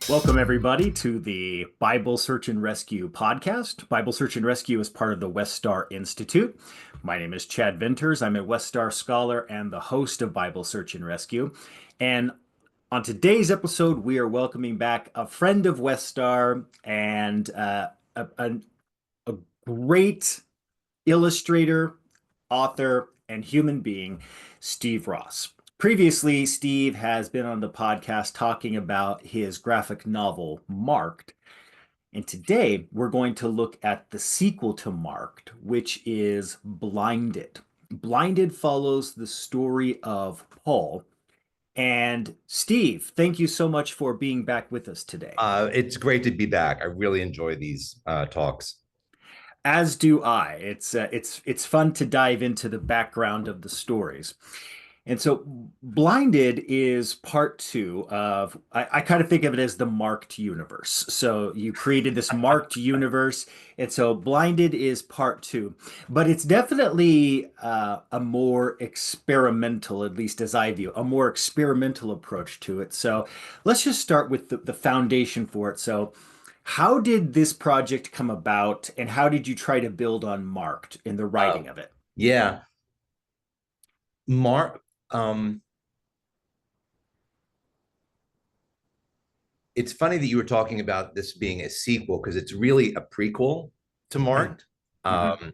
Welcome, everybody, to the Bible Search and Rescue podcast. Bible Search and Rescue is part of the West-Star Institute. My name is Chad Vinters. I'm a West-Star scholar and the host of Bible Search and Rescue. And on today's episode, we are welcoming back a friend of West-Star and a great illustrator, author, and human being, Steve Ross. Previously, Steve has been on the podcast talking about his graphic novel, Marked. And today we're going to look at the sequel to Marked, which is Blinded. Blinded follows the story of Paul. And Steve, thank you so much for being back with us today. It's great to be back. I really enjoy these talks. As do I. It's fun to dive into the background of the stories. And so Blinded is part two of, I kind of think of it as the marked universe. So you created this marked universe. And so Blinded is part two, but it's definitely a more experimental, at least as I view, a more experimental approach to it. So let's just start with the foundation for it. So how did this project come about and how did you try to build on Marked in the Uh, writing of it? yeah, Mark. Um, it's funny that you were talking about this being a sequel because it's really a prequel to Marked. Mhm. Um,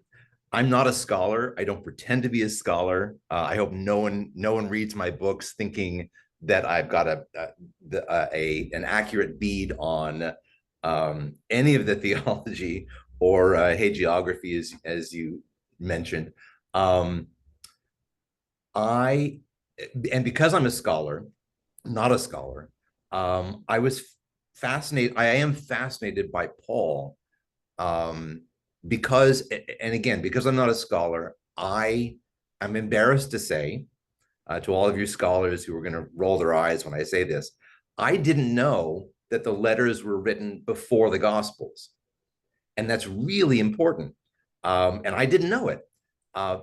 I'm not a scholar. I don't pretend to be a scholar. I hope no one reads my books thinking that I've got an accurate bead on any of the theology or hagiography, as you mentioned. Um, I and because I'm a scholar, not a scholar, I was fascinated. I am fascinated by Paul because, and again, because I'm not a scholar, I'm embarrassed to say to all of you scholars who are going to roll their eyes when I say this, I didn't know that the letters were written before the Gospels, and that's really important. And I didn't know it.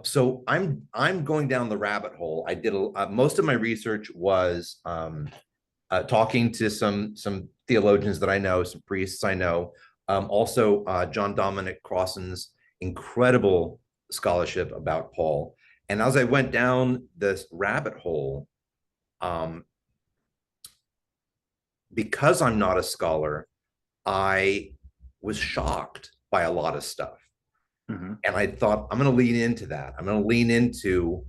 So I'm going down the rabbit hole. I did most of my research was talking to some theologians that I know, some priests I know, also John Dominic Crossan's incredible scholarship about Paul. And as I went down this rabbit hole, um, because I'm not a scholar, I was shocked by a lot of stuff. Mhm. And I thought, I'm going to lean into that. I'm going to lean into,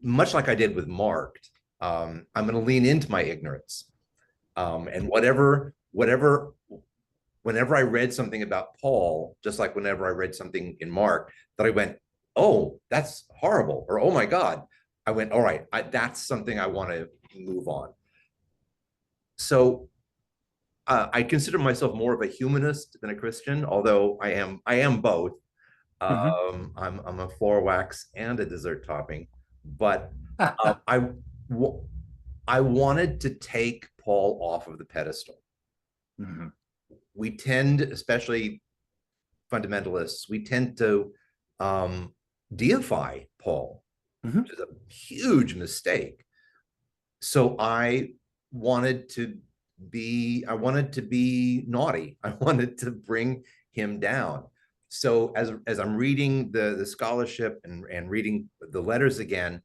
much like I did with Marked, I'm going to lean into my ignorance. And whenever I read something about Paul, just like whenever I read something in Mark, that I went, oh, that's horrible, or oh my God, I went, all right, that's something I want to move on. So I consider myself more of a humanist than a Christian, although I am both. Mhm. I'm a floor wax and a dessert topping, but uh, I I wanted to take Paul off of the pedestal. Mhm. We tend, especially fundamentalists, we tend to um, deify Paul, Mhm. which is a huge mistake. So I wanted to be naughty. I wanted to bring him down. So as I'm reading the scholarship and reading the letters again,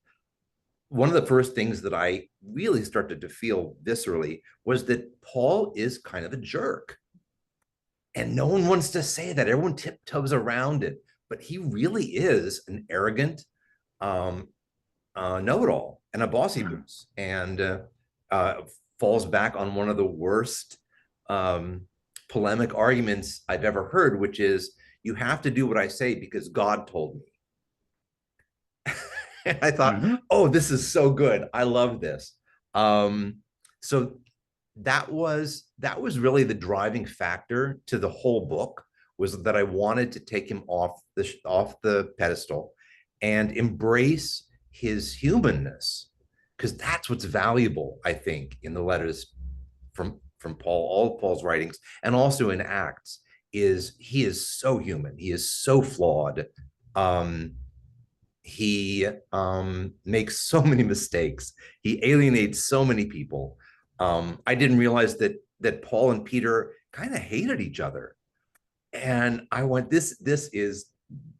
one of the first things that I really started to feel viscerally was that Paul is kind of a jerk. And no one wants to say that. Everyone tiptoes around it. But he really is an arrogant um, know-it-all and a bossy Mhm. boots, and uh, falls back on one of the worst um, polemic arguments I've ever heard, which is you have to do what I say because God told me. And I thought, Mhm. oh, this is so good. I love this. Um, so that was really the driving factor to the whole book, was that I wanted to take him off the pedestal and embrace his humanness, because that's what's valuable, I think, in the letters from Paul, all of Paul's writings, and also in Acts, is he is so human, he is so flawed. He makes so many mistakes. He alienates so many people. I didn't realize that that Paul and Peter kind of hated each other. And I went, this is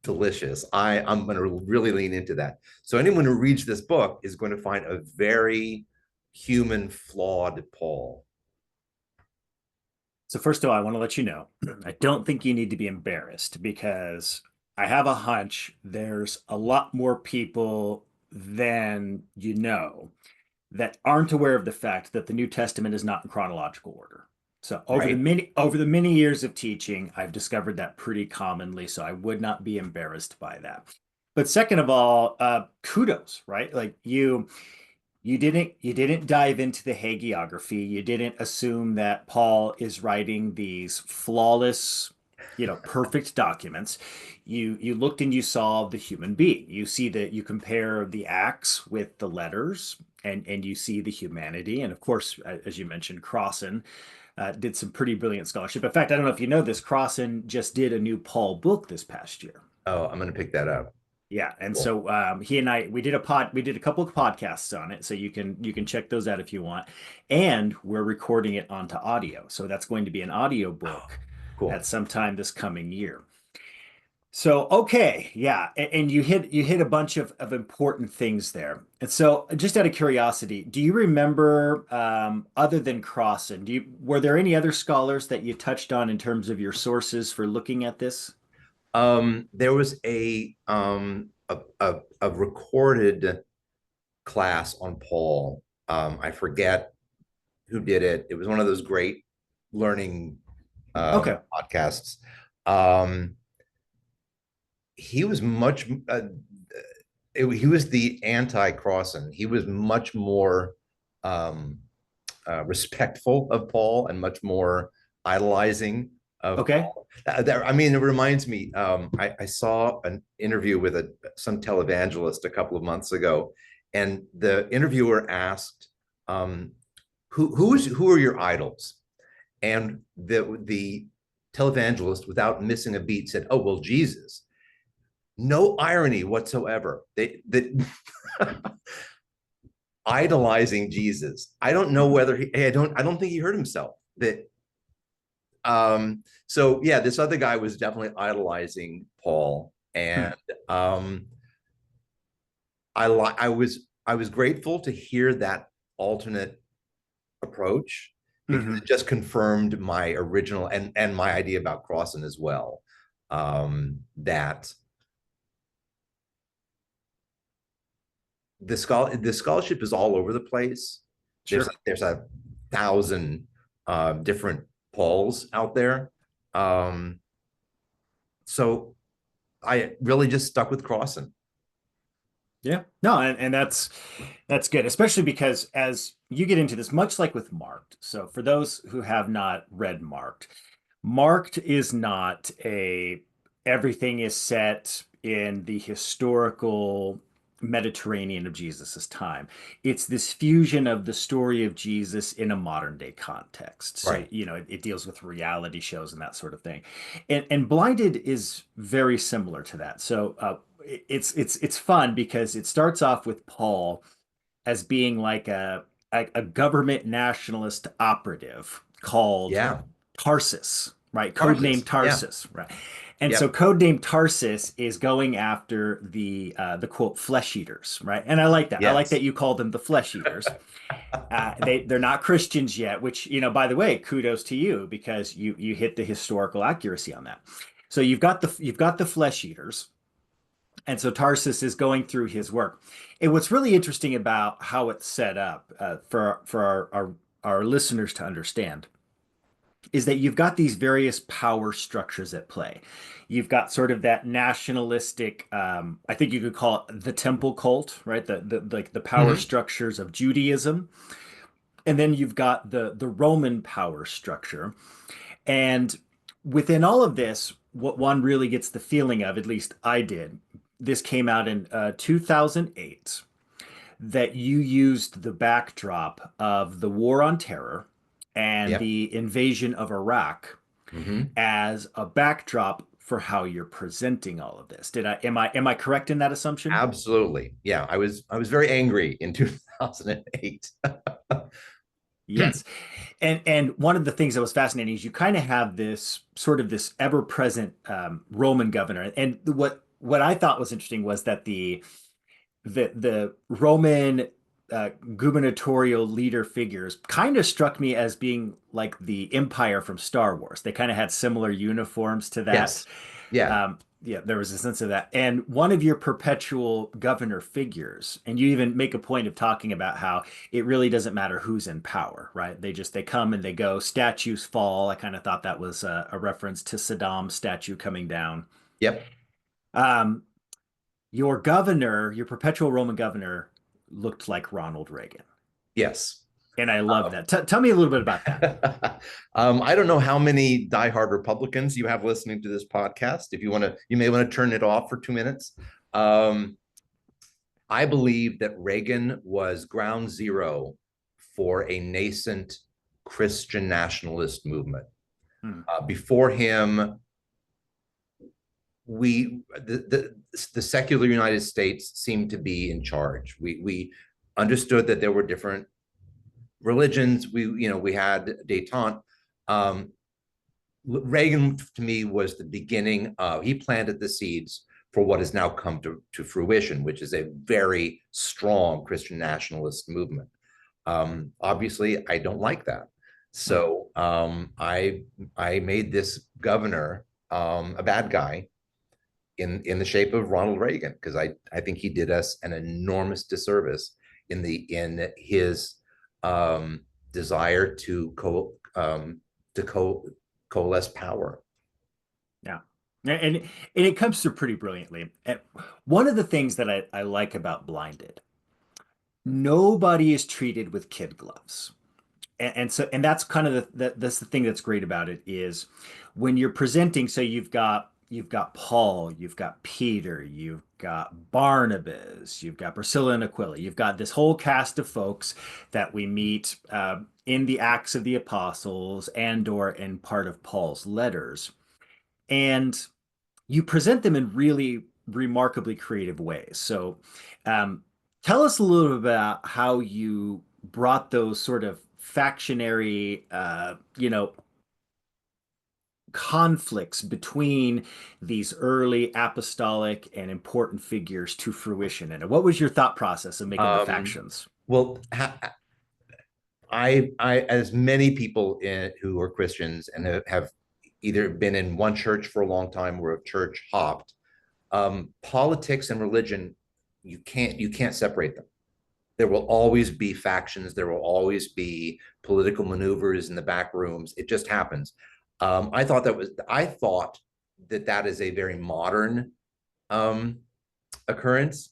delicious. I'm going to really lean into that. So anyone who reads this book is going to find a very human, flawed Paul. So first of all, I want to let you know, I don't think you need to be embarrassed because I have a hunch there's a lot more people than you know that aren't aware of the fact that the New Testament is not in chronological order. So Right. over the many years of teaching, I've discovered that pretty commonly. So I would not be embarrassed by that. But second of all, kudos, right? Like you didn't dive into the hagiography. You didn't assume that Paul is writing these flawless, perfect documents. You looked and you saw the human being. You see that you compare the acts with the letters, and you see the humanity. And of course, as you mentioned, Crossan did some pretty brilliant scholarship. In fact, I don't know if you know this, Crossan just did a new Paul book this past year. Oh, I'm going to pick that up. Yeah, and Cool. so he and I we did a couple of podcasts on it, so you can check those out if you want. And we're recording it onto audio, so that's going to be an audio book Cool. at some time this coming year. So okay, yeah, and you hit a bunch of important things there. And so just out of curiosity, do you remember other than Crossan, were there any other scholars that you touched on in terms of your sources for looking at this? There was a recorded class on Paul. I forget who did it. It was one of those great learning Okay, podcasts. Um, he was much. He was the anti-Crossan. He was much more um, respectful of Paul and much more idolizing of okay, Paul. I mean, it reminds me. I saw an interview with some televangelist a couple of months ago, and the interviewer asked, "Who are your idols?" And the televangelist, without missing a beat, said, "Oh well, Jesus." No irony whatsoever. They idolizing Jesus. I don't know whether I don't think he hurt himself. That so yeah, this other guy was definitely idolizing Paul, hmm, and um I was grateful to hear that alternate approach because hmm. it just confirmed my original and my idea about Crossan as well. That the scholarship is all over the place. There's Sure. there's a thousand different polls out there. Um, so I really just stuck with Crossan. Yeah. No, and that's good, especially because as you get into this, much like with Marked. So for those who have not read Marked, Marked is not a everything is set in the historical Mediterranean of Jesus's time. It's this fusion of the story of Jesus in a modern day context. So, Right. it deals with reality shows and that sort of thing. And Blinded is very similar to that. So, it's fun because it starts off with Paul as being like a government nationalist operative called Yeah. Tarsus, right? Codename Tarsus. Yeah. Tarsus, right? And so Yep. codename Tarsus is going after the quote flesh eaters, right? And I like that. I like Yes. that you call them the flesh eaters. They're not Christians yet, which, by the way, kudos to you because you hit the historical accuracy on that. So you've got the flesh eaters, and so Tarsus is going through his work. And what's really interesting about how it's set up for our listeners to understand is that you've got these various power structures at play. You've got sort of that nationalistic, I think you could call it the temple cult, right? The power Hmm. structures of Judaism. And then you've got the Roman power structure. And within all of this, what one really gets the feeling of, at least I did, this came out in 2008, that you used the backdrop of the war on terror and Yep. the invasion of Iraq Hmm. as a backdrop for how you're presenting all of this. Am I correct in that assumption? Absolutely. Yeah. I was very angry in 2008. Yes. And one of the things that was fascinating is you kind of have this sort of this ever-present Roman governor. And what I thought was interesting was that the Roman gubernatorial leader figures kind of struck me as being like the Empire from Star Wars. They kind of had similar uniforms to that. Yes. Yeah. Yeah, there was a sense of that. And one of your perpetual governor figures, and you even make a point of talking about how it really doesn't matter who's in power, right? They come and they go, statues fall. I kind of thought that was a reference to Saddam's statue coming down. Yep. Um, your governor, your perpetual Roman governor, looked like Ronald Reagan. Yes. And I love that. Tell me a little bit about that. I don't know how many diehard Republicans you have listening to this podcast. If you want to, you may want to turn it off for 2 minutes. Um, I believe that Reagan was ground zero for a nascent Christian nationalist movement. Hmm. Before him, the secular United States seemed to be in charge. We understood that there were different religions. We had détente. Reagan to me was the beginning of, he planted the seeds for what has now come to fruition, which is a very strong Christian nationalist movement. Obviously, I don't like that. So I made this governor a bad guy in the shape of Ronald Reagan, because I think he did us an enormous disservice in his desire to coalesce power. Yeah. And it comes through pretty brilliantly. And one of the things that I like about Blinded, nobody is treated with kid gloves. And that's kind of that's the thing that's great about it is when you're presenting, so you've got Paul, you've got Peter, you've got Barnabas, you've got Priscilla and Aquila, you've got this whole cast of folks that we meet in the Acts of the Apostles and or in part of Paul's letters. And you present them in really remarkably creative ways. So, um, tell us a little bit about how you brought those sort of factionary, conflicts between these early apostolic and important figures to fruition. And what was your thought process of making the Um, factions? well, as many people who are Christians and have either been in one church for a long time or have church hopped, politics and religion, you can't separate them. There will always be factions. There will always be political maneuvers in the back rooms. It just happens. I thought that is a very modern occurrence.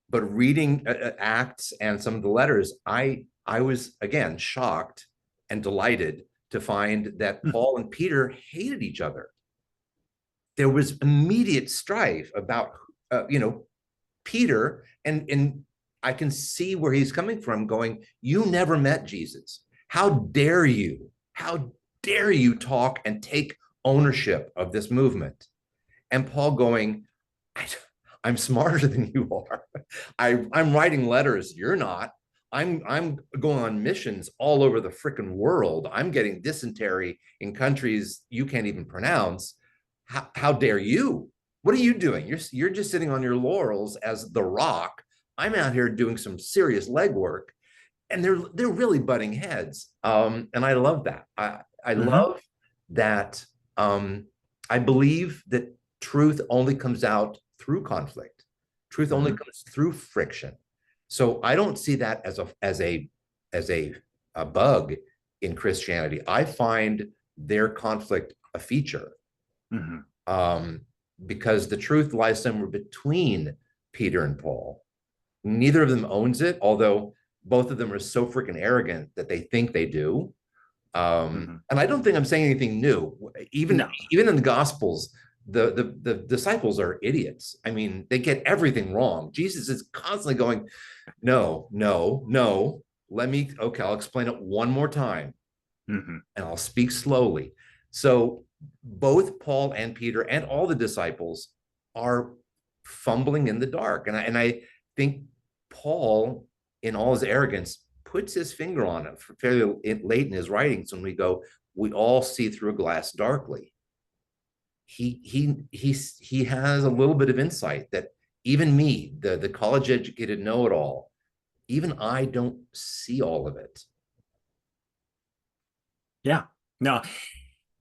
But reading Acts and some of the letters, I was again shocked and delighted to find that Paul and Peter hated each other. There was immediate strife about Peter, and I can see where he's coming from, going, you never met Jesus. How dare you? How dare you talk and take ownership of this movement? And Paul going, I'm smarter than you are. I'm writing letters. You're not. I'm going on missions all over the freaking world. I'm getting dysentery in countries you can't even pronounce. How dare you? What are you doing? You're just sitting on your laurels as the rock. I'm out here doing some serious legwork, and they're really butting heads. And I love that. I Mm-hmm. love that. I believe that truth only comes out through conflict. Truth only Mm-hmm. comes through friction. So I don't see that as a bug in Christianity. I find their conflict a feature, Mm-hmm. um, because the truth lies somewhere between Peter and Paul. Neither of them owns it, although both of them are so freaking arrogant that they think they do. Mm-hmm. And I don't think I'm saying anything new. Even No. even in the Gospels, the disciples are idiots. I mean, they get everything wrong. Jesus is constantly going, no, no, no. Okay, I'll explain it one more time, Mm-hmm. and I'll speak slowly. So both Paul and Peter and all the disciples are fumbling in the dark. And I think Paul, in all his arrogance, puts his finger on it fairly late in his writings when we go, we all see through a glass darkly. He has a little bit of insight that even me, the college educated know-it-all, even I don't see all of it. Yeah. No,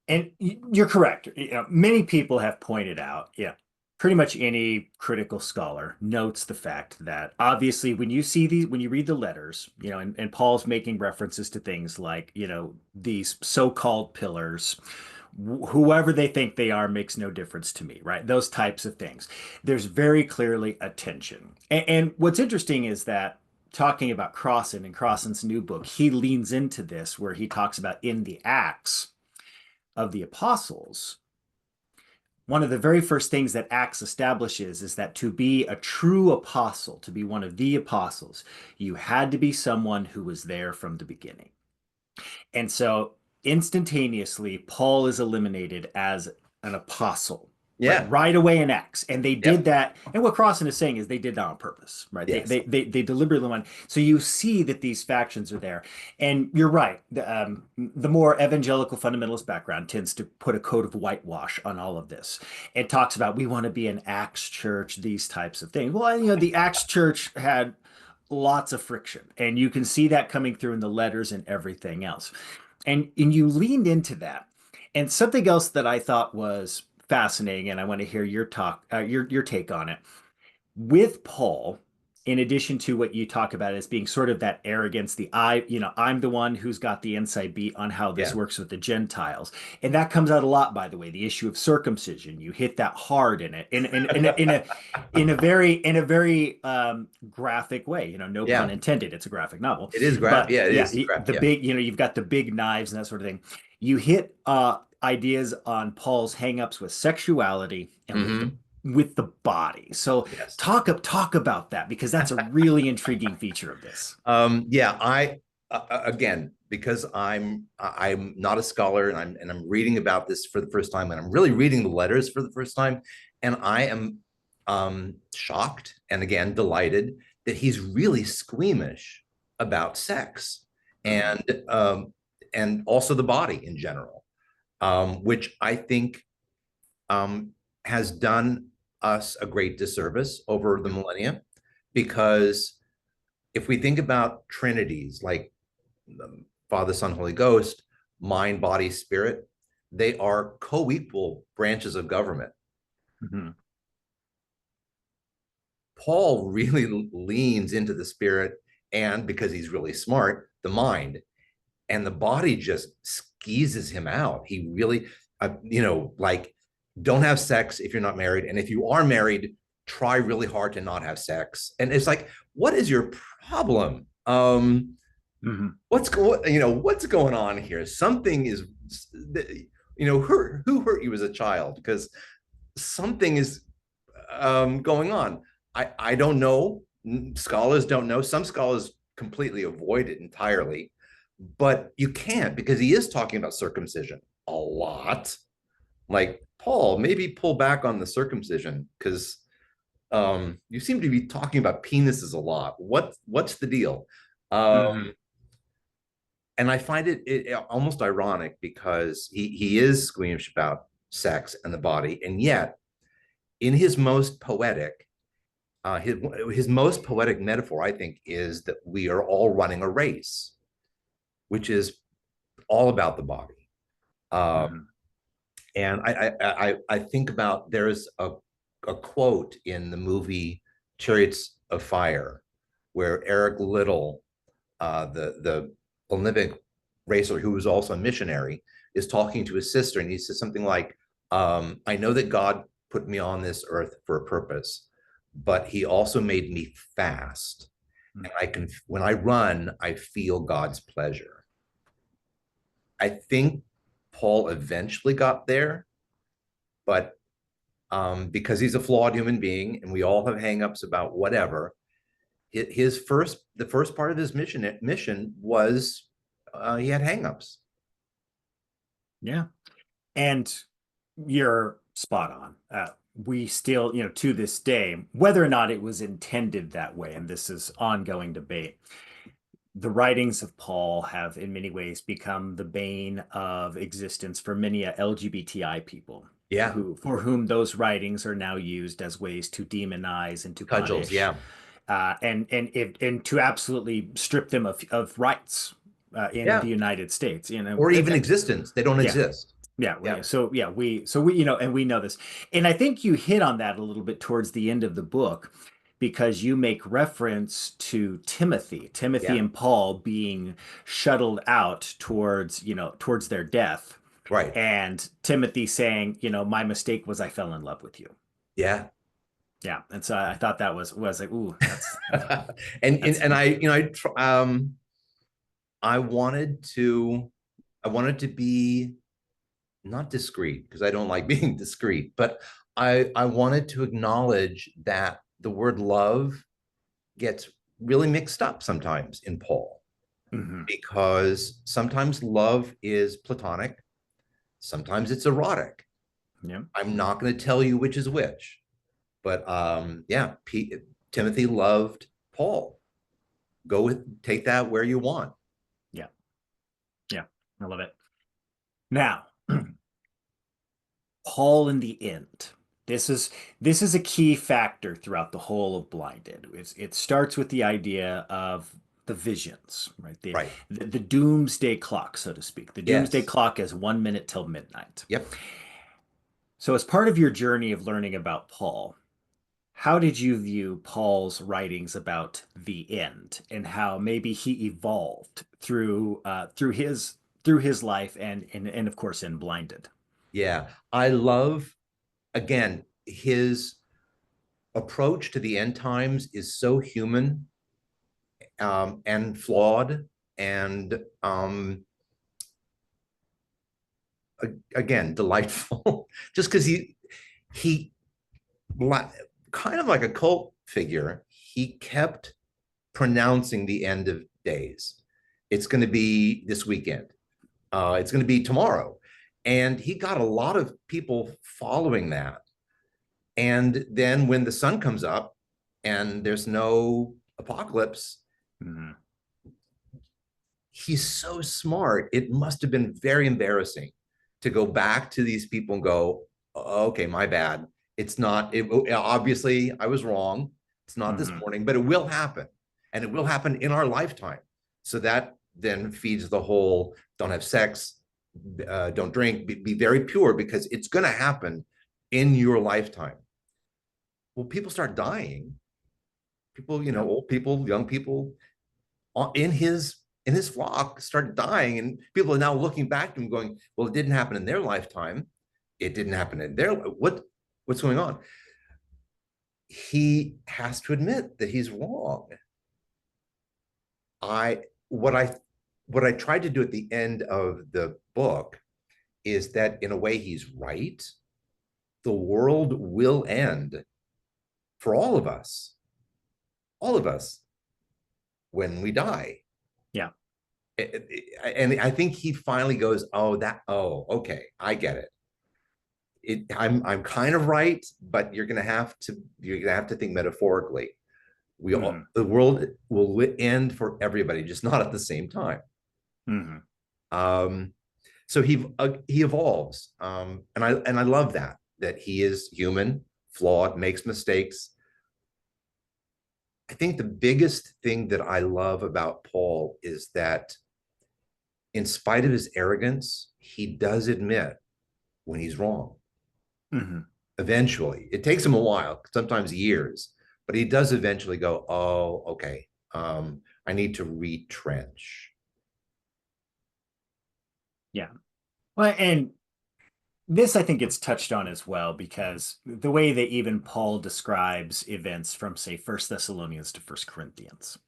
and you're correct. Many people have pointed out, yeah, pretty much any critical scholar notes the fact that obviously when you see these, when you read the letters, and Paul's making references to things like, these so-called pillars, whoever they think they are makes no difference to me, right? Those types of things. There's very clearly a tension. And what's interesting is that talking about Crossan and Crossan's new book, he leans into this where he talks about in the Acts of the apostles, one of the very first things that Acts establishes is that to be a true apostle, to be one of the apostles, you had to be someone who was there from the beginning. And so instantaneously, Paul is eliminated as an apostle, right? Yeah. Right away in Acts. And they did Yep. that. And what Crossan is saying is they did that on purpose, right? They Yes. they they, they deliberately went. So you see that these factions are there. And you're right. The more evangelical fundamentalist background tends to put a coat of whitewash on all of this. It talks about we want to be an Acts church, these types of things. Well, the Acts church had lots of friction, and you can see that coming through in the letters and everything else. And you leaned into that. And something else that I thought was fascinating, and I want to hear your talk, your take on it. With Paul, in addition to what you talk about as being sort of that arrogance, I'm the one who's got the inside beat on how this Yeah. works with the Gentiles. And that comes out a lot, by the way, the issue of circumcision. You hit that hard in it, in a very graphic way, no pun Yeah. intended. It's a graphic novel. It is But Yeah, it yeah, is crap. the Yeah. big, you've got the big knives and that sort of thing. You hit ideas on Paul's hangups with sexuality and Hmm. with the body. So Yes. talk about that, because that's a really intriguing feature of this. Yeah, I again, because I'm not a scholar, and I'm reading about this for the first time, and I'm really reading the letters for the first time, and I am shocked and again delighted that he's really squeamish about sex Mhm. and also the body in general, which I think um, has done us a great disservice over the millennia, because if we think about trinities like Father, Son, Holy Ghost, mind, body, spirit, they are co-equal branches of government. Mhm. Paul really leans into the spirit, and because he's really smart, the mind, and the body just skeezes him out. He really, like, don't have sex if you're not married, and if you are married, try really hard to not have sex. And it's like, what is your problem? Mhm. What's going on here? Something is, who hurt you as a child? Because something is going on. I don't know. Scholars don't know. Some scholars completely avoid it entirely, but you can't, because he is talking about circumcision a lot. Like, Paul, maybe pull back on the circumcision, because you seem to be talking about penises a lot. What's the deal? Mhm. And I find it almost ironic, because he is squeamish about sex and the body, and yet in his most poetic, his most poetic metaphor, I think, is that we are all running a race, which is all about the body. Uh, Mhm. and I think about, there's a quote in the movie Chariots of Fire, where Eric Liddell, the Olympic racer who was also a missionary, is talking to his sister, and he says something like, "I know that God put me on this earth for a purpose, but He also made me fast, and I can, when I run, I feel God's pleasure." I think Paul eventually got there, but because he's a flawed human being, and we all have hangups about whatever, the first part of his mission was, he had hangups. Yeah. And you're spot on. We still, to this day, whether or not it was intended that way, and this is ongoing debate, the writings of Paul have in many ways become the bane of existence for many LGBTI people Yeah. who for whom those writings are now used as ways to demonize and to Cudgels. punish, Yeah. and to absolutely strip them of rights in the Yeah. United States. Or even existence. They don't Yeah. exist. Yeah, Yeah. we and we know this. And I think you hit on that a little bit towards the end of the book because you make reference to Timothy Yeah. and Paul being shuttled out towards their death. Right. And Timothy saying, my mistake was I fell in love with you. Yeah. Yeah. And so I thought that was like, ooh, that's And I wanted to be not discreet because I don't like being discreet, but I wanted to acknowledge that the word love gets really mixed up sometimes in Paul, mhm. because sometimes love is platonic, sometimes it's erotic. Yeah. I'm not going to tell you which is which, but yeah, Timothy loved Paul. Take that where you want. Yeah. Yeah. I love it. Now, Paul in the end. This is a key factor throughout the whole of Blinded. It starts with the idea of the visions, right? Right. The doomsday clock, so to speak. The doomsday Yes. clock is 1 minute till midnight. Yep. So, as part of your journey of learning about Paul, how did you view Paul's writings about the end and how maybe he evolved through his life and of course in Blinded? Yeah. I love, again, his approach to the end times is so human, and flawed, and again, delightful. Just because he kind of like a cult figure, he kept pronouncing the end of days. It's going to be this weekend. It's going to be tomorrow. And he got a lot of people following that. And then when the sun comes up and there's no apocalypse, Mhm. he's so smart. It must have been very embarrassing to go back to these people and go, okay, my bad. It's not, obviously, I was wrong. It's not this Mhm. morning, but it will happen. And it will happen in our lifetime. So that then feeds the whole don't have sex, don't drink, be very pure, because it's going to happen in your lifetime. Well, people start dying. People, Yeah. old people, young people, in his flock started dying, and people are now looking back to him going, well, it didn't happen in their lifetime, it didn't happen in their what's going on. He has to admit that he's wrong. I what i what i tried to do at the end of the book is that in a way he's right. The world will end for all of us when we die. Yeah. And I think he finally goes, oh, okay, I get it. I'm kind of right, but you're gonna have to think metaphorically. Hmm. The world will end for everybody, just not at the same time. Hmm. Um, so he evolves, and I love that he is human, flawed, makes mistakes. I think the biggest thing that I love about Paul is that, in spite of his arrogance, he does admit when he's wrong. Hmm. Eventually, it takes him a while, sometimes years, but he does eventually go, oh, okay, I need to retrench. Yeah. Well, and this I think gets touched on as well because the way that even Paul describes events from, say, First Thessalonians to First Corinthians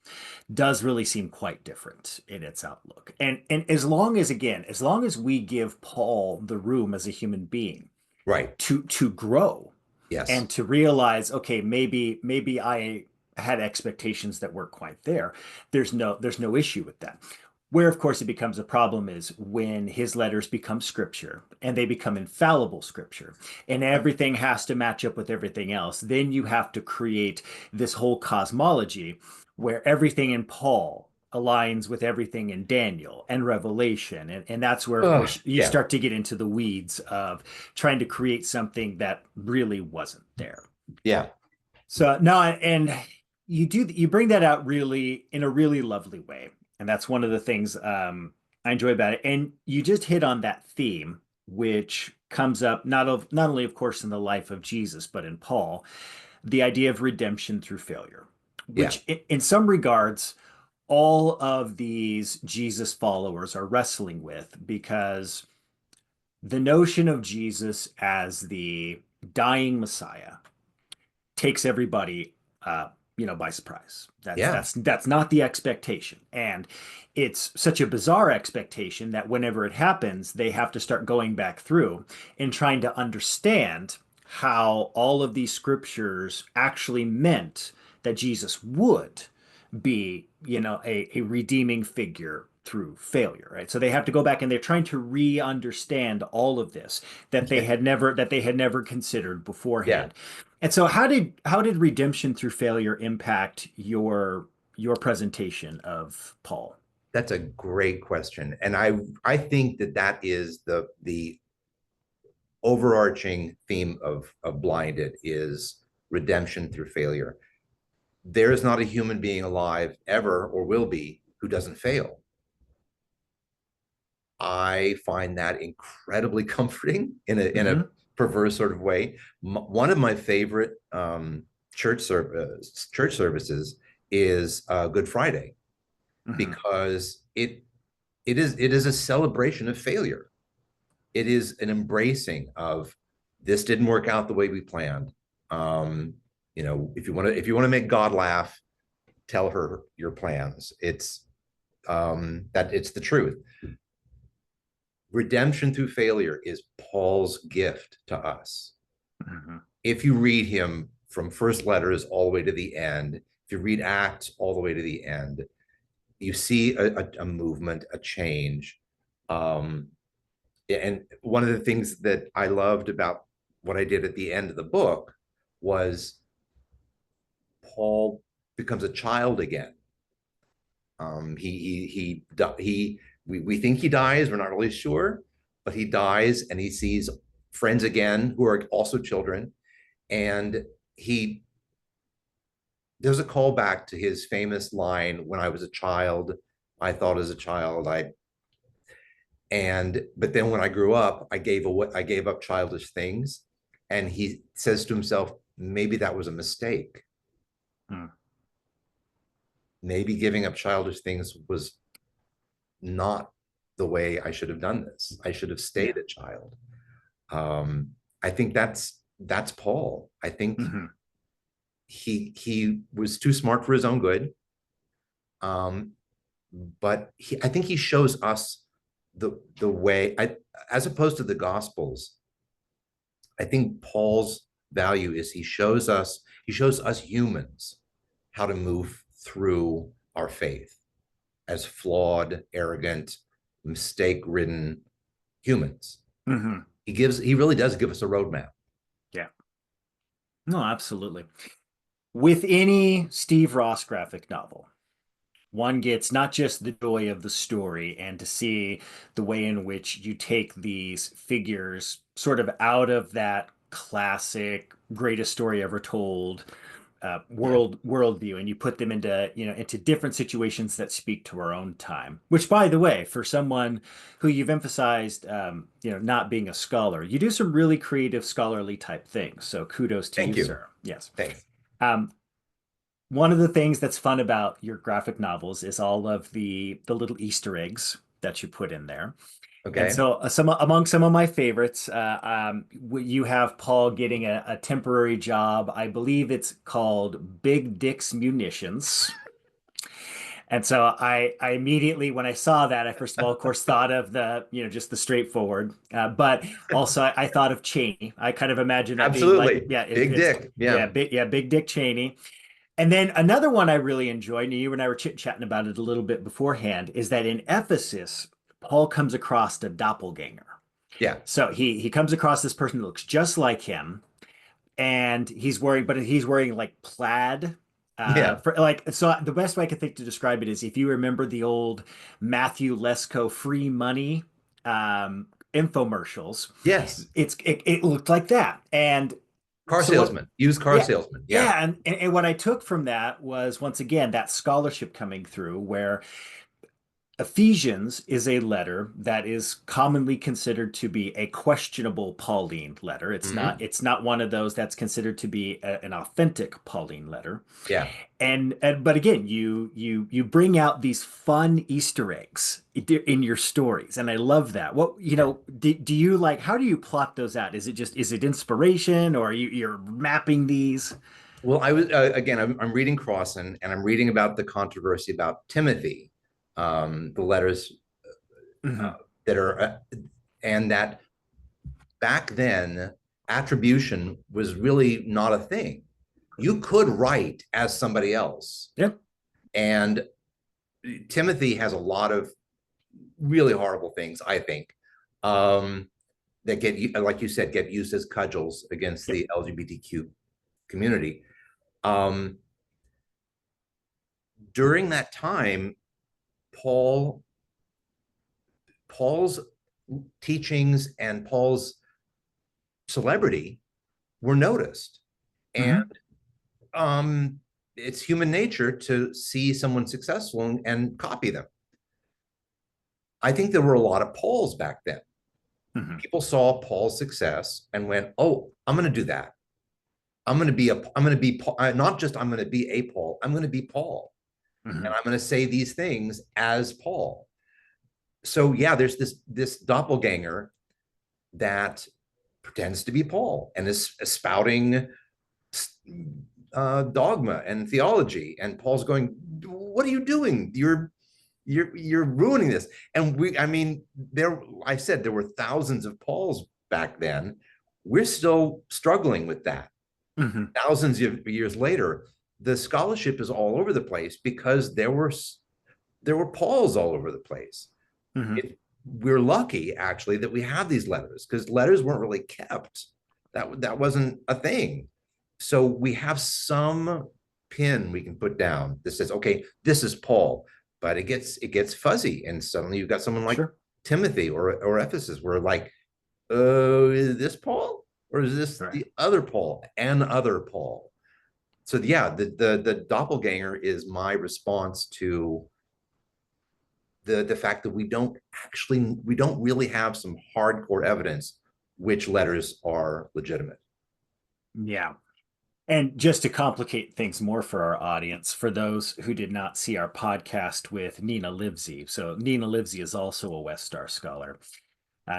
does really seem quite different in its outlook. And as long as we give Paul the room as a human being Right. to grow Yes. and to realize, okay, maybe I had expectations that weren't quite there. There's no issue with that. Where, of course, it becomes a problem is when his letters become scripture and they become infallible scripture, and everything has to match up with everything else. Then you have to create this whole cosmology where everything in Paul aligns with everything in Daniel and Revelation. And that's where, of Oh, course, you yeah, start to get into the weeds of trying to create something that really wasn't there. yeah, So no, and you bring that out really in a really lovely way. And that's one of the things I enjoy about it. And you just hit on that theme, which comes up not only, of course, in the life of Jesus, but in Paul, the idea of redemption through failure, yeah, which in some regards, all of these Jesus followers are wrestling with because the notion of Jesus as the dying Messiah takes everybody by surprise. That's yeah, that's that's not the expectation. And it's such a bizarre expectation that whenever it happens, they have to start going back through and trying to understand how all of these scriptures actually meant that Jesus would be, a redeeming figure through failure, right? So they have to go back and they're trying to re-understand all of this yeah, that they had never considered yeah. beforehand. And so how did redemption through failure impact your presentation of Paul? That's a great question, and I think that is the overarching theme of Blinded is redemption through failure. There is not a human being alive ever or will be who doesn't fail. I find that incredibly comforting in a Hmm. perverse sort of way. One of my favorite church services is Good Friday, Hmm. because it is a celebration of failure. It is an embracing of this didn't work out the way we planned. Um, if you want to make God laugh, tell her your plans. It's that it's the truth. Redemption through failure is Paul's gift to us. Hmm. If you read him from first letters all the way to the end, if you read Acts all the way to the end, you see a movement, a change. Um, and one of the things that I loved about what I did at the end of the book was Paul becomes a child again. We think he dies. We're not really sure, but he dies and he sees friends again who are also children. And he there's a callback to his famous line, "When I was a child, I thought as a child, but then when I grew up, I gave up childish things." And he says to himself, maybe that was a mistake. Maybe giving up childish things was not the way I should have done this. I should have Yeah. stayed a child. Um, I think that's Paul. I think Hmm. he was too smart for his own good. Um, but I think he shows us the way, as opposed to the Gospels. I think Paul's value is he shows us humans how to move through our faith as flawed, arrogant, mistake-ridden humans. Hmm. He really does give us a roadmap. Yeah. No, absolutely. With any Steve Ross graphic novel, one gets not just the joy of the story and to see the way in which you take these figures sort of out of that classic greatest story ever told Yeah. worldview, and you put them into different situations that speak to our own time. Which, by the way, for someone who you've emphasized, not being a scholar, you do some really creative scholarly type things. So kudos to Thank you, you. sir. Yes. Thanks. Um, One of the things that's fun about your graphic novels is all of the little Easter eggs that you put in there. And Okay. so, among some of my favorites, you have Paul getting a temporary job. I believe it's called Big Dick's Munitions. And so I immediately, when I saw that, I first of all, of course, thought of just the straightforward, but also I thought of Cheney. I kind of imagine that being like, Absolutely. yeah, Big it's dick. Yeah. Big Dick Cheney. And then another one I really enjoyed, and you and I were chit-chatting about it a little bit beforehand, is that in Ephesus, Paul comes across a doppelganger. Yeah. So he comes across this person who looks just like him, and he's wearing like plaid Yeah. For like, so the best way I could think to describe it is if you remember the old Matthew Lesko free money infomercials, Yes. it looked like that. And Car so what? salesman, used car Yeah, salesman. Yeah. yeah, and what I took from that was once again that scholarship coming through where Ephesians is a letter that is commonly considered to be a questionable Pauline letter. Hmm. It's not one of those that's considered to be an authentic Pauline letter. Yeah. And but again, you bring out these fun Easter eggs in your stories, and I love that. What Yeah. do you like? How do you plot those out? Is it inspiration, or you're mapping these? Well, I was again. I'm reading Crossan, and I'm reading about the controversy about Timothy, the letters Hmm. that are, and that back then attribution was really not a thing. You could write as somebody else, Yep. and Timothy has a lot of really horrible things, I think, um, that get, like you said, get used as cudgels against Yep. the LGBTQ community. Um, During that time, Paul Paul's teachings and Paul's celebrity were noticed, and Hmm. it's human nature to see someone successful and copy them. I think there were a lot of Pauls back then. Hmm. People saw Paul's success and went, "Oh, I'm going to do that. I'm going to be not just I'm going to be a Paul. I'm going to be Paul, and Hmm. I'm going to say these things as Paul." So yeah, there's this doppelganger that pretends to be Paul and is spouting dogma and theology, and Paul's going, "What are you doing? You're ruining this." And I mean, I said there were thousands of Pauls back then. We're still struggling with that. Hmm. Thousands of years later, the scholarship is all over the place because there were Pauls all over the place. Hmm. We're lucky actually that we have these letters, because letters weren't really kept. That wasn't a thing. So we have some pin we can put down that says, okay, this is Paul, but it gets fuzzy, and suddenly you've got someone like Sure. Timothy or Ephesus, where like, oh, is this Paul or is this Right. the other Paul and other Paul? So yeah, the doppelganger is my response to the fact that we don't really have some hardcore evidence which letters are legitimate. Yeah. And just to complicate things more for our audience, for those who did not see our podcast with Nina Livesey, so Nina Livesey is also a West Star scholar.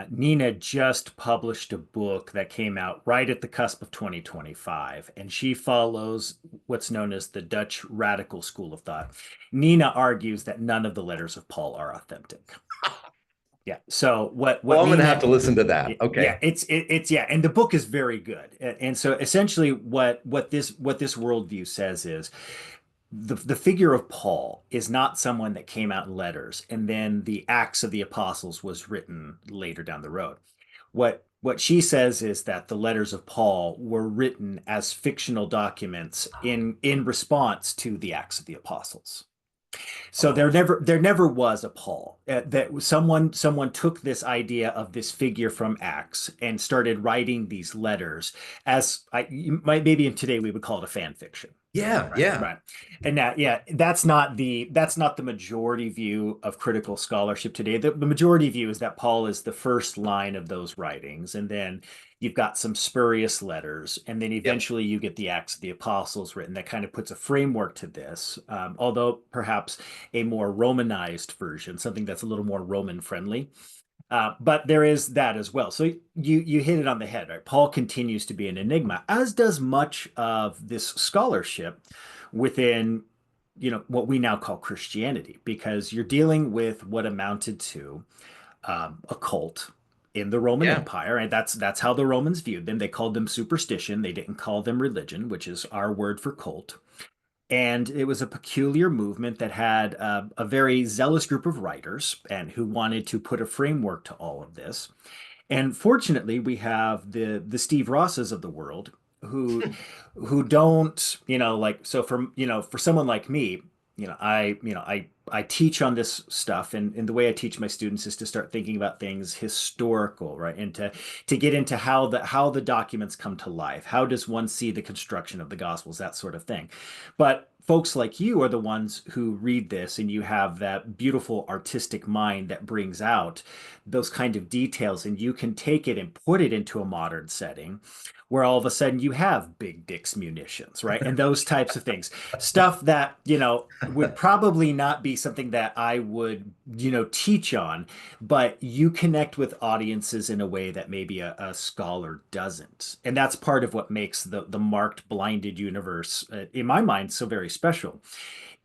Nina just published a book that came out right at the cusp of 2025, and she follows what's known as the Dutch radical school of thought. Nina argues that none of the letters of Paul are authentic. Yeah. So Well, what I'm going to have Nina to listen to that. yeah, Okay. it's yeah, and the book is very good. And so essentially what this worldview says is the figure of Paul is not someone that came out in letters and then the Acts of the Apostles was written later down the road. What she says is that the letters of Paul were written as fictional documents in response to the Acts of the Apostles. So Oh, there never was a Paul. That someone took this idea of this figure from Acts and started writing these letters as maybe in today we would call it a fan fiction. yeah, Right, yeah, right. And that, yeah, that's not the majority view of critical scholarship today. The majority view is that Paul is the first line of those writings, and then you've got some spurious letters, and then yep, eventually you get the Acts of the Apostles written that kind of puts a framework to this, although perhaps a more Romanized version, something that's a little more Roman friendly. But there is that as well. So you hit it on the head, right? Paul continues to be an enigma, as does much of this scholarship within, what we now call Christianity, because you're dealing with what amounted to a cult in the Roman yeah, Empire, and that's how the Romans viewed them. They called them superstition. They didn't call them religion, which is our word for cult. And it was a peculiar movement that had a very zealous group of writers and who wanted to put a framework to all of this. And fortunately, we have the Steve Rosses of the world who don't, like, so for, for someone like me, I teach on this stuff, and the way I teach my students is to start thinking about things historical, right? And to get into how the documents come to life. How does one see the construction of the Gospels, that sort of thing. But folks like you are the ones who read this, and you have that beautiful artistic mind that brings out those kind of details, and you can take it and put it into a modern setting where all of a sudden you have big dicks munitions, right? And those types of things. Stuff that, would probably not be something that I would, teach on, but you connect with audiences in a way that maybe a scholar doesn't. And that's part of what makes the marked blinded universe, in my mind, so very special,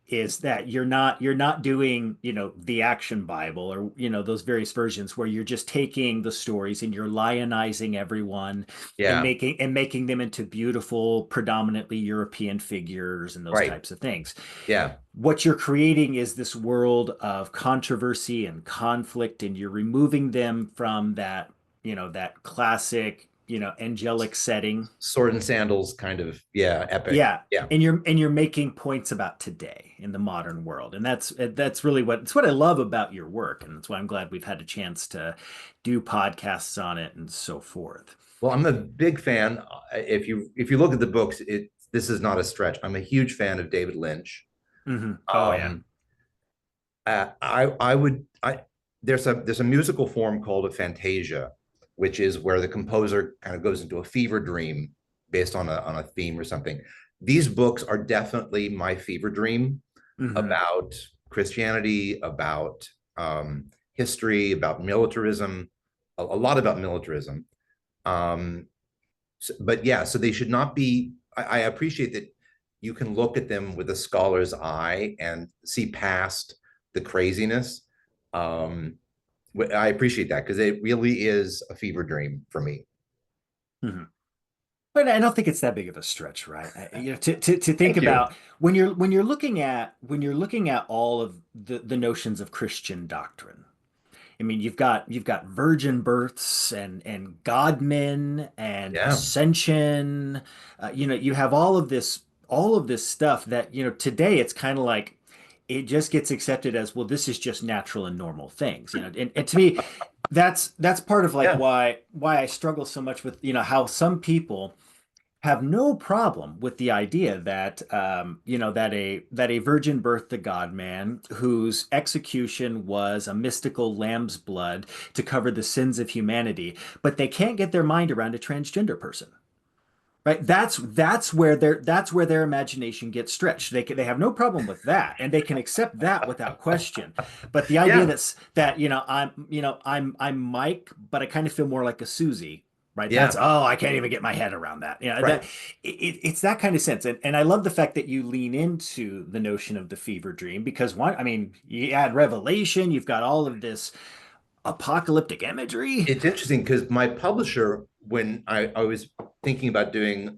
is that you're not doing, the action Bible, or, those various versions where you're just taking the stories and you're lionizing everyone and Yeah, making them into beautiful, predominantly European figures and those right. types of things. Yeah. What you're creating is this world of controversy and conflict, and you're removing them from that, that classic, angelic setting. Sword and sandals kind of, yeah, epic. Yeah, Yeah. and you're making points about today in the modern world, and that's really what I love about your work, and that's why I'm glad we've had a chance to do podcasts on it and so forth. Well, I'm a big fan. If you look at the books, this is not a stretch. I'm a huge fan of David Lynch. Oh yeah. Um, I would I there's a musical form called a fantasia, which is where the composer kind of goes into a fever dream based on a theme or something. These books are definitely my fever dream Hmm. about Christianity, about history, about militarism, a lot about militarism. Um, but yeah, so they should not be. I appreciate that you can look at them with a scholar's eye and see past the craziness. Um, I appreciate that because it really is a fever dream for me. Hmm. But I don't think it's that big of a stretch, right? To think Thank you. about when you're looking at all of the notions of Christian doctrine. I mean, you've got virgin births and God-men and Yeah, ascension. You have all of this stuff that, today it's kind of like it just gets accepted as, well, this is just natural and normal things. And to me, that's part of like yeah, why I struggle so much with, how some people have no problem with the idea that, that a virgin birthed a God man whose execution was a mystical lamb's blood to cover the sins of humanity, but they can't get their mind around a transgender person. Right? That's where their imagination gets stretched. They have no problem with that, and they can accept that without question. But the idea yeah, that, I'm Mike, but I kind of feel more like a Susie. Right. That's, yeah. oh, I can't even get my head around that. Right. It's that kind of sense. And I love the fact that you lean into the notion of the fever dream, because one, I mean, you add Revelation, you've got all of this apocalyptic imagery. It's interesting because my publisher, when I was thinking about doing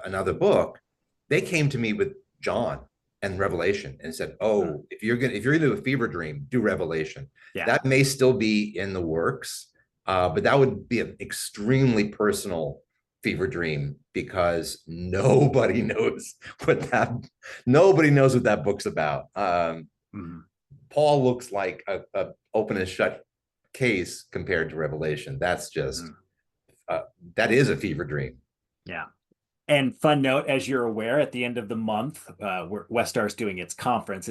another book, they came to me with John and Revelation and said, Hmm. "Oh, if you're gonna do a fever dream, do Revelation." Yeah. That may still be in the works, but that would be an extremely personal fever dream because nobody knows what that book's about. Mhm. Paul looks like a open and shut case compared to Revelation. That's just Mhm. uh, that is a fever dream. Yeah. And fun note, as you're aware, at the end of the month, Westar's doing its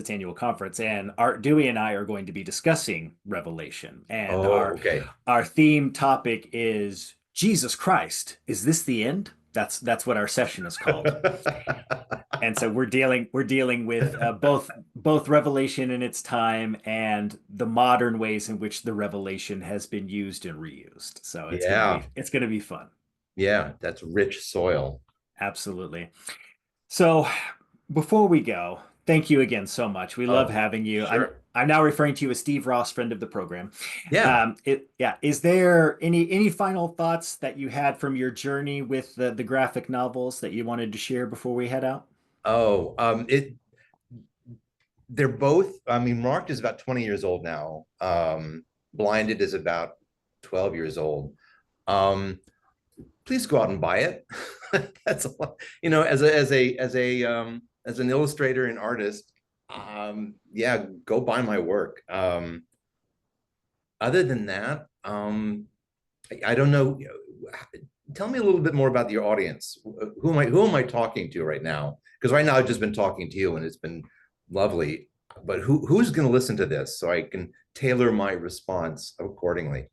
annual conference, and Art Dewey and I are going to be discussing Revelation. And Oh, our okay. our theme topic is Jesus Christ. Is this the end? That's what our session is called. And so we're dealing with, both Revelation in its time and the modern ways in which the Revelation has been used and reused. So it's gonna Yeah, be it's gonna be fun. yeah, that's rich soil. Absolutely. So before we go, thank you again so much. We love Oh, having you. I'm sure. I'm now referring to you as Steve Ross, friend of the program. Yeah. Yeah. Is there any final thoughts that you had from your journey with the graphic novels that you wanted to share before we head out? Oh, they're both. I mean, Marked is about 20 years old now. Blinded is about 12 years old. Um, Please go out and buy it. That's a lot. You know, as an illustrator and artist, yeah, go buy my work. Other than that, I don't know. Tell me a little bit more about your audience. Who am I talking to right now? Because right now I've just been talking to you and it's been lovely. But who's going to listen to this so I can tailor my response accordingly?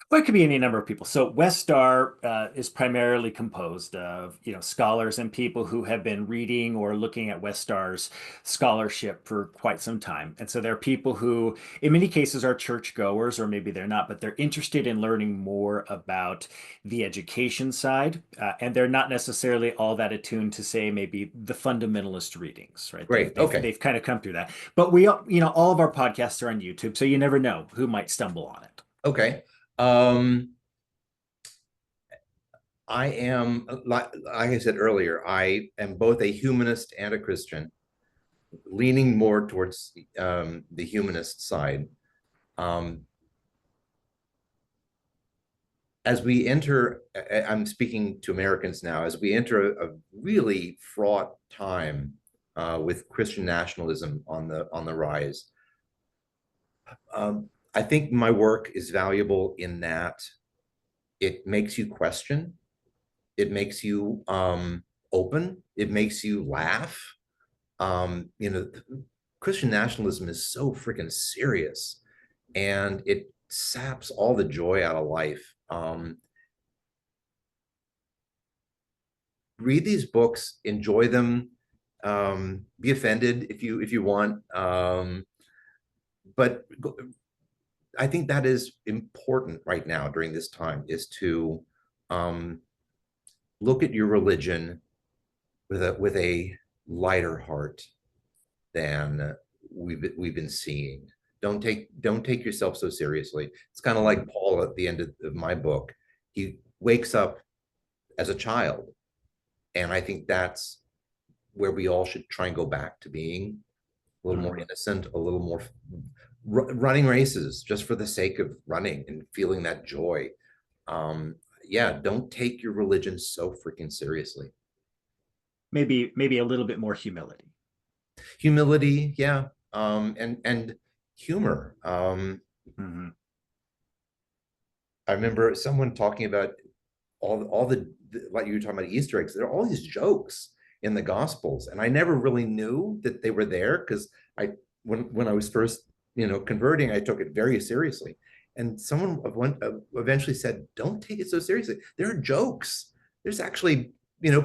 Well, it could be any number of people. So Westar is primarily composed of, scholars and people who have been reading or looking at Westar's scholarship for quite some time. And so there are people who, in many cases, are churchgoers, or maybe they're not, but they're interested in learning more about the education side. And they're not necessarily all that attuned to, say, maybe the fundamentalist readings, right? They've Great. they've Okay. they've kind of come through that. But all of our podcasts are on YouTube, so you never know who might stumble on it. Okay. Um, I am, like I said earlier, I am both a humanist and a Christian, leaning more towards the humanist side. Um, as we enter, I'm speaking to Americans now, as we enter a really fraught time with Christian nationalism on the rise, I think my work is valuable in that it makes you question, it makes you open, it makes you laugh. You know, Christian nationalism is so freaking serious, and it saps all the joy out of life. Read these books, enjoy them, be offended if you want, but I think that is important right now during this time is to um, look at your religion with a lighter heart than we've been seeing. Don't take yourself so seriously. It's kind of like Paul at the end of my book. He wakes up as a child, and I think that's where we all should try and go back to being a little more Mhm. innocent, a little more running races just for the sake of running and feeling that joy. Yeah, don't take your religion so freaking seriously. Maybe a little bit more humility. Humility, yeah, and humor. Mhm. I remember someone talking about all like you were talking about Easter eggs. There are all these jokes in the Gospels, and I never really knew that they were there because I when I was first converting, I took it very seriously. And someone eventually said, "Don't take it so seriously. There are jokes. There's actually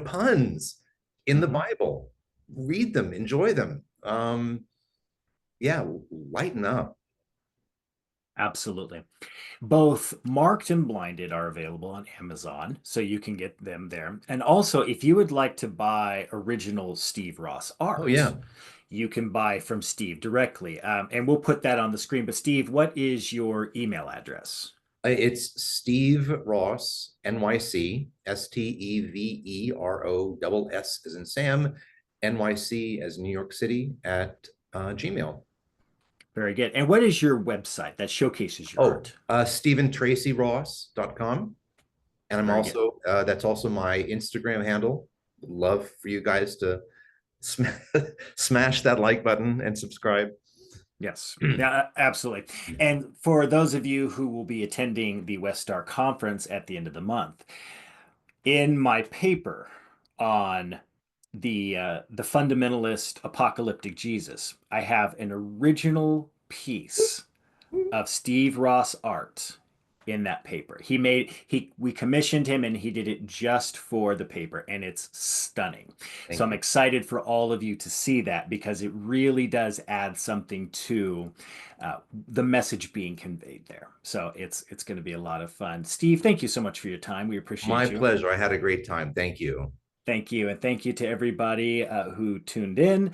puns in the Mhm. Bible. Read them, enjoy them. Yeah, lighten up." Absolutely. Both Marked and Blinded are available on Amazon, so you can get them there. And also, if you would like to buy original Steve Ross Oh art, yeah, you can buy from Steve directly. And we'll put that on the screen. But Steve, what is your email address? it's Steve Ross, NYC, Stevero double S as in Sam, NYC as New York City at Gmail. Very good. And what is your website that showcases your Oh, art? StephenTracyRoss.com. And I'm Very good. also, that's also my Instagram handle. Love for you guys to sm smash that like button and subscribe. Yes, yeah, absolutely. And for those of you who will be attending the West Star Conference at the end of the month, in my paper on the fundamentalist apocalyptic Jesus, I have an original piece of Steve Ross art in that paper. We commissioned him and he did it just for the paper and it's stunning. So Thank I'm you. excited for all of you to see that because it really does add something to the message being conveyed there. So it's going to be a lot of fun. Steve, thank you so much for your time. We My appreciate you. pleasure. I had a great time. Thank you. Thank you. And thank you to everybody who tuned in.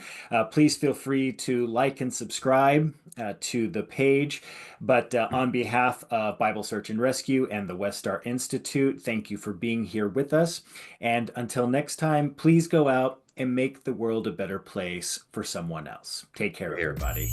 Please feel free to like and subscribe to the page. But on behalf of Bible Search and Rescue and the West Star Institute, thank you for being here with us. And until next time, please go out and make the world a better place for someone else. Take care, Here. everybody.